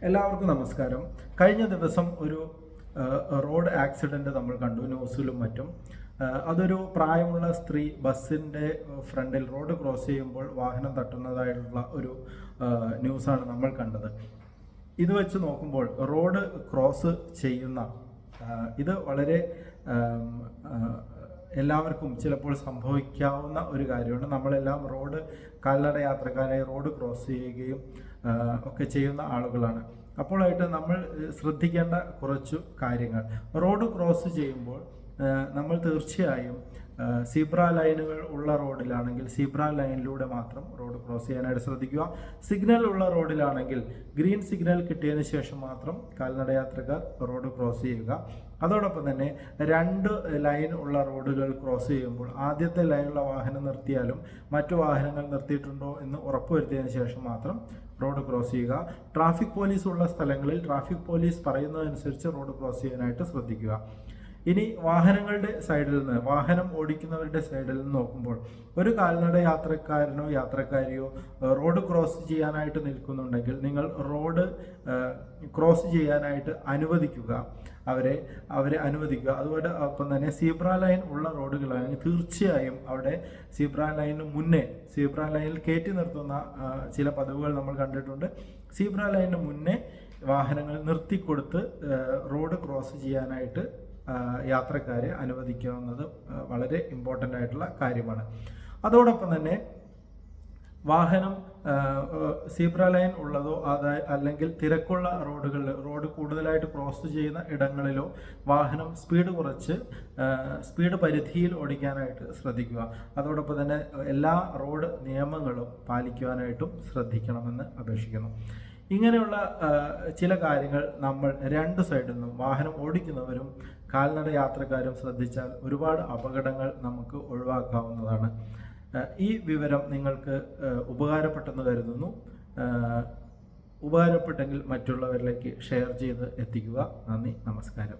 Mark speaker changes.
Speaker 1: എല്ലാവർക്കും നമസ്കാരം. കഴിഞ്ഞ ദിവസം ഒരു റോഡ് ആക്സിഡൻറ്റ് നമ്മൾ കണ്ടു ന്യൂസിലും മറ്റും. അതൊരു പ്രായമുള്ള സ്ത്രീ ബസ്സിൻ്റെ ഫ്രണ്ടിൽ റോഡ് ക്രോസ് ചെയ്യുമ്പോൾ വാഹനം തട്ടുന്നതായിട്ടുള്ള ഒരു ന്യൂസാണ് നമ്മൾ കണ്ടത്. ഇത് വെച്ച് നോക്കുമ്പോൾ റോഡ് ക്രോസ് ചെയ്യുന്ന ഇത് വളരെ എല്ലാവർക്കും ചിലപ്പോൾ സംഭവിക്കാവുന്ന ഒരു കാര്യമാണ്. നമ്മളെല്ലാം കാൽനട യാത്രക്കാരായി റോഡ് ക്രോസ് ചെയ്യുകയും ഒക്കെ ചെയ്യുന്ന ആളുകളാണ്. അപ്പോഴായിട്ട് നമ്മൾ ശ്രദ്ധിക്കേണ്ട കുറച്ചു കാര്യങ്ങൾ. റോഡ് ക്രോസ് ചെയ്യുമ്പോൾ നമ്മൾ തീർച്ചയായും സീബ്ര ലൈനുകൾ ഉള്ള റോഡിലാണെങ്കിൽ സീബ്ര ലൈനിലൂടെ മാത്രം റോഡ് ക്രോസ് ചെയ്യാനായിട്ട് ശ്രദ്ധിക്കുക. സിഗ്നൽ ഉള്ള റോഡിലാണെങ്കിൽ ഗ്രീൻ സിഗ്നൽ കിട്ടിയതിന് ശേഷം മാത്രം കാൽനടയാത്രക്കാർ റോഡ് ക്രോസ് ചെയ്യുക. അതോടൊപ്പം തന്നെ 2 ലൈൻ ഉള്ള റോഡുകൾ ക്രോസ് ചെയ്യുമ്പോൾ ആദ്യത്തെ ലൈനിലുള്ള വാഹനം നിർത്തിയാലും മറ്റു വാഹനങ്ങൾ നിർത്തിയിട്ടുണ്ടോ എന്ന് ഉറപ്പുവരുത്തിയതിന് ശേഷം മാത്രം റോഡ് ക്രോസ് ചെയ്യുക. ട്രാഫിക് പോലീസ് ഉള്ള സ്ഥലങ്ങളിൽ ട്രാഫിക് പോലീസ് പറയുന്നതനുസരിച്ച് റോഡ് ക്രോസ് ചെയ്യാനായിട്ട് ശ്രദ്ധിക്കുക. ഇനി വാഹനങ്ങളുടെ സൈഡിൽ നിന്ന്, വാഹനം ഓടിക്കുന്നവരുടെ സൈഡിൽ നിന്ന് നോക്കുമ്പോൾ ഒരു കാൽനട യാത്രക്കാരനോ യാത്രക്കാരിയോ റോഡ് ക്രോസ് ചെയ്യാനായിട്ട് നിൽക്കുന്നുണ്ടെങ്കിൽ നിങ്ങൾ റോഡ് ക്രോസ് ചെയ്യാനായിട്ട് അവരെ അനുവദിക്കുക. അതുപോലെ ഒപ്പം തന്നെ സീബ്ര ലൈൻ ഉള്ള റോഡുകളാണെങ്കിൽ തീർച്ചയായും അവിടെ സീബ്ര ലൈനിൽ കയറ്റി നിർത്തുന്ന ചില പതിവുകൾ നമ്മൾ കണ്ടിട്ടുണ്ട്. സീബ്ര ലൈനിന് മുന്നേ വാഹനങ്ങൾ നിർത്തിക്കൊടുത്ത് റോഡ് ക്രോസ് ചെയ്യാനായിട്ട് യാത്രക്കാരെ അനുവദിക്കാവുന്നത് വളരെ ഇമ്പോർട്ടൻ്റ് ആയിട്ടുള്ള കാര്യമാണ്. അതോടൊപ്പം തന്നെ വാഹനം സീബ്ര ലൈൻ ഉള്ളതോ അല്ലെങ്കിൽ തിരക്കുള്ള റോഡ് കൂടുതലായിട്ട് ക്രോസ് ചെയ്യുന്ന ഇടങ്ങളിലോ വാഹനം സ്പീഡ് കുറച്ച് സ്പീഡ് പരിധിയിൽ ഓടിക്കാനായിട്ട് ശ്രദ്ധിക്കുക. അതോടൊപ്പം തന്നെ എല്ലാ റോഡ് നിയമങ്ങളും പാലിക്കുവാനായിട്ടും ശ്രദ്ധിക്കണമെന്ന് അപേക്ഷിക്കുന്നു. ഇങ്ങനെയുള്ള ചില കാര്യങ്ങൾ നമ്മൾ 2 സൈഡിൽ നിന്നും വാഹനം ഓടിക്കുന്നവരും കാൽനട യാത്രക്കാരും ശ്രദ്ധിച്ചാൽ ഒരുപാട് അപകടങ്ങൾ നമുക്ക് ഒഴിവാക്കാവുന്നതാണ്. ഈ വിവരം നിങ്ങൾക്ക് ഉപകാരപ്പെട്ടെന്ന് കരുതുന്നു. ഉപകാരപ്പെട്ടെങ്കിൽ മറ്റുള്ളവരിലേക്ക് ഷെയർ ചെയ്ത് എത്തിക്കുക. നന്ദി, നമസ്കാരം.